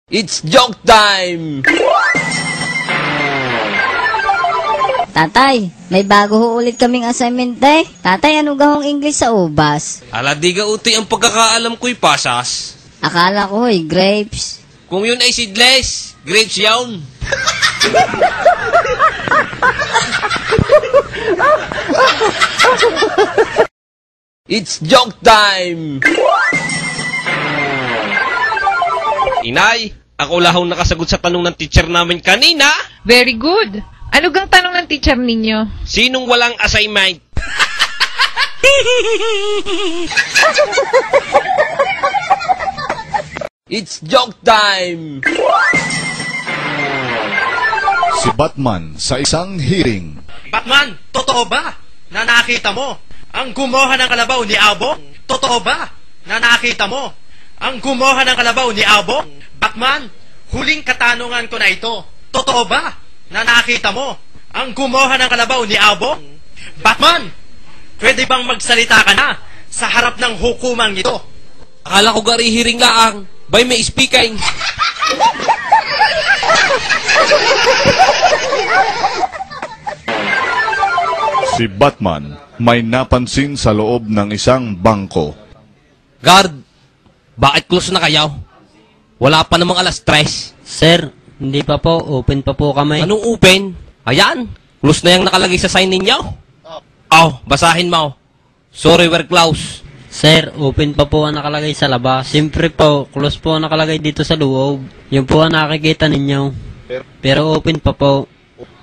It's joke time! Tatay, may bago ho ulit kaming assignment eh. Tatay, ano gahong English sa ubas? Ala, di ka utoy ang pagkakaalam ko'y pasas. Akala ko ho'y grapes. Kung yun ay seedless, grapes yawn. It's joke time! Inay, ako lahong nakasagot sa tanong ng teacher namin kanina. Very good. Ano gang tanong ng teacher ninyo? Sinong walang assignment? It's joke time! Si Batman sa isang hearing. Batman, totoo ba na nakita mo ang gumawa ng kalabaw ni Abo? Totoo ba na nakita mo ang gumawa ng kalabaw ni Abo? Batman, huling katanungan ko na ito. Totoo ba na nakita mo ang gumawa ng kalabaw ni Abo? Batman, pwede bang magsalita ka na sa harap ng hukumang ito? Akala ko gari hiring laang. Bay may speaking. Si Batman may napansin sa loob ng isang bangko. Guard, bakit close na kayo? Wala pa namang alas 3. Sir, hindi pa po. Open pa po kami. Anong open? Ayan, close na yung nakalagay sa sign ninyo. Oh, basahin mo. Sorry, we're close. Sir, open pa po ang nakalagay sa labas. Siyempre po, close po ang nakalagay dito sa loob. Yun po ang nakikita ninyo. Pero open pa po.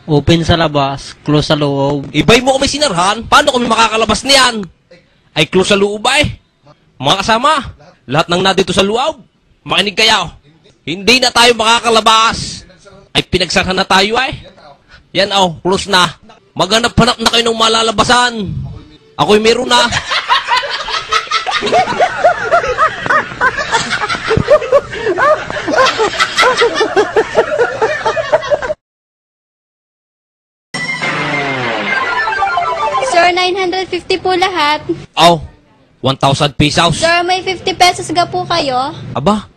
Open sa labas, close sa loob. Ibay mo kami sinarhan, paano kami makakalabas niyan? Ay close sa loob ba eh? Mga kasama, lahat ng nadito sa loob, makinig kayo. Hindi na tayo makakalabas. Ay pinagsarhan na tayo eh. Yan oh, close na. Maghanap-hanap na kayo ng malalabasan. Ako'y meron na. Sir, 950 po lahat. Oh, 1,000 pesos. Sir, may 50 pesos ga po kayo. Aba,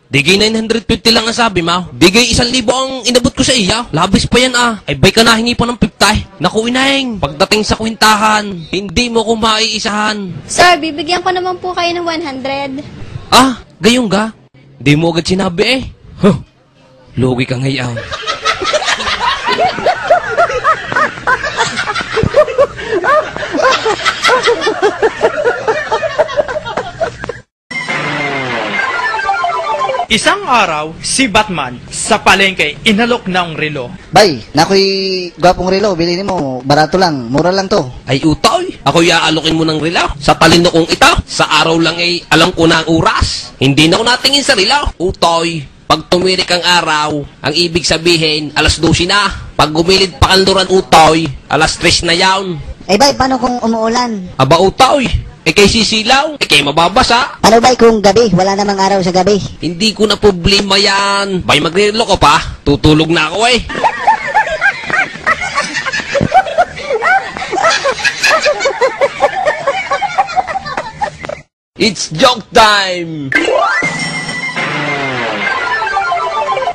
digay 950 lang ang sabi mo. Digay 1,000 ang inabot ko sa iya. Labis pa yan ah. Ay bay ka na hingi pa ng 50. Naku inahing, pagdating sa kwintahan, hindi mo ko maiisahan. Sir, bibigyan ko naman po kayo ng 100. Ah, gayong ga? Di mo agad sinabi eh. Huh, lugi ka ngayon. Isang araw, si Batman sa palengke inalok ng relo. Bay, nakoy gwapong relo, bilhin mo, barato lang, mura lang to. Ay utoy, ako iaalokin mo ng relo. Sa talino kong ito, sa araw lang ay alam ko na ang oras. Hindi na ako natingin sa relo. Utoy, pag tumirik ang araw, ang ibig sabihin, alas 12 na. Pag gumilid pa kanluran utoy, alas 3 na yawn. Ay bay, paano kung umuulan? Aba utoy, kay sisilaw, kay mababasa. Ano bay kung gabi? Wala namang araw sa gabi. Hindi ko na problema yan. Bay, magrelo ko pa. Tutulog na ako eh. It's joke time!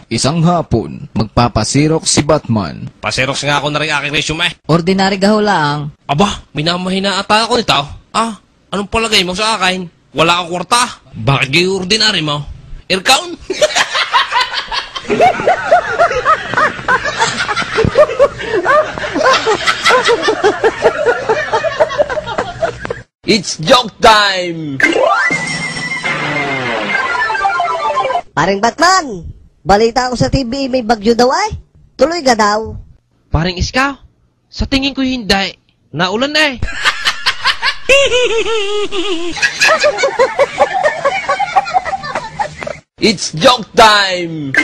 Isang hapon, magpapasirok si Batman. Paserox nga ako na rin aking resume. Ordinary gaho lang. Aba, minamahina ata ako nito. Ah, anong palagay mo sa akin? Wala akong kwarta. Bakit kayo ordinary mo? Aircon? It's joke time! Paring Batman, balita ako sa TV may bagyo daw ay. Tuloy ka daw. Paring Iskaw, sa tingin ko hindi. Naulan na eh. It's joke time!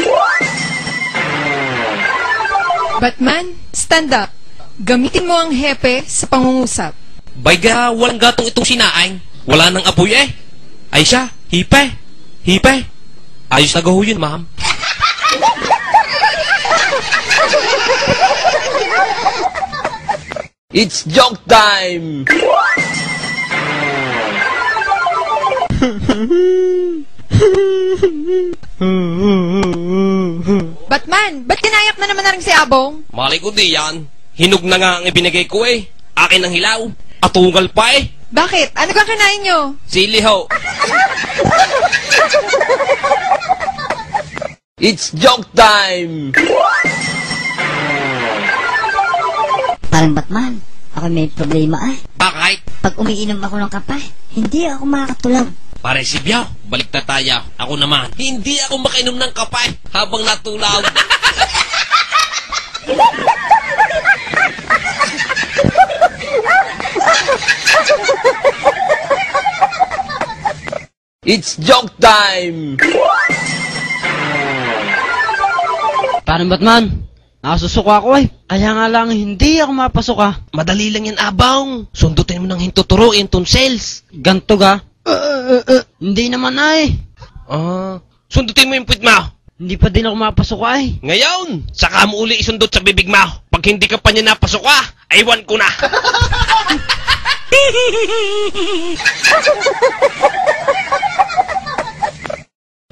Batman, stand up. Gamitin mo ang hepe sa pangungusap. Bayga, walang gatong itong sinaing. Wala nang apoy eh. Ay siya, hipe. Hipe. Ayos na gaho yun, ma'am. It's joke time! mo na rin si Abong? Malay ko di yan. Hinog na nga ang ibinigay ko eh. Akin ang hilaw. Atungal pa eh. Bakit? Ano kang kinain nyo? Sili ho. It's joke time! Parang Batman, ako may problema Bakit? Pag umiinom ako ng kape, hindi ako makakatulog. Pare si Biao, balik na tayo. Ako naman, hindi ako makainom ng kapay habang natulaw. It's joke time! Parang Batman, nakasusuka ako eh. Kaya nga lang hindi ako mapasuka. Madali lang yan, Abang. Sundutin mo ng hintuturuin, tonsils. Ganto ga? Hindi naman ay. Sundutin mo yung puwit mo. Hindi pa din ako mapasuka eh. Ngayon, saka mo uli isundot sa bibig mo. Pag hindi ka pa niya napasuka, aywan ko na.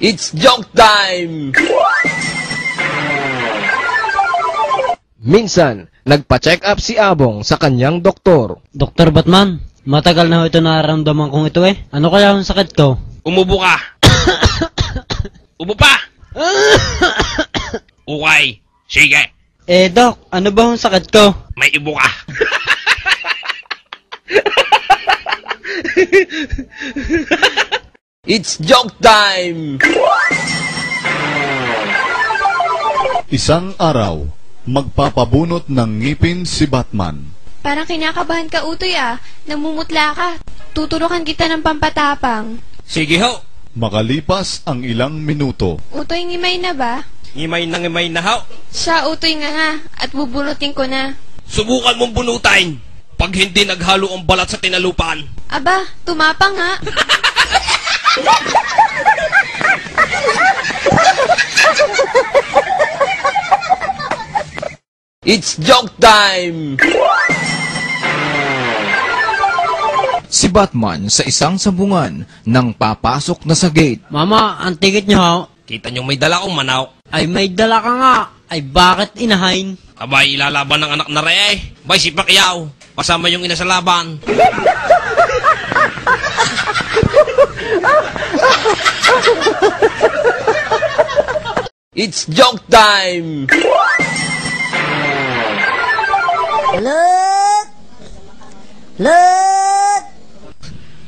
It's joke time! Minsan, nagpa-check up si Abong sa kanyang doktor. Dr. Batman, matagal na ho ito nararamdaman kong ito eh. Ano kaya ang sakit ko? Umubo ka. Ubo pa. Okay, sige. Doc, ano ba ang sakit ko? May ibo ka. It's joke time! Isang araw, magpapabunot ng ngipin si Batman. Parang kinakabahan ka, Utoy Namumutla ka. Tuturukan kita ng pampatapang. Sige ho. Makalipas ang ilang minuto, Utoy, ngimay na ba? Ngimay na ho. Siya, Utoy nga at bubunutin ko na. Subukan mong bunutain. Pag hindi naghalo ang balat sa tinalupan. Aba, tumapang nga. It's joke time! Si Batman sa isang sabungan nang papasok na sa gate. Mama, ang ticket niyo ho? Kita nyo may dala kong manok. Ay may dala ka nga. Ay bakit inahain? Abay, ilalaban ng anak na re. Bay, si Pacquiao. Kasama yung ina sa laban. It's joke time! Lut! Lut!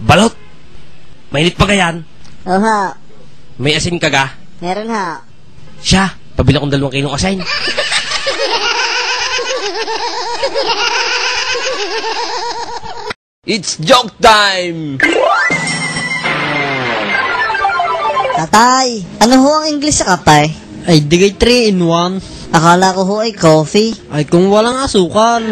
Balot! Mainit pa gayan? Oh ha, May asin ka ga? meron ha. Siya, pabila kong 2 kilong asin. It's joke time! Tatay, ano ho ang English sa kape? Ay digay 3 in 1. Akala ko ho ay coffee. Ay kung walang asukal.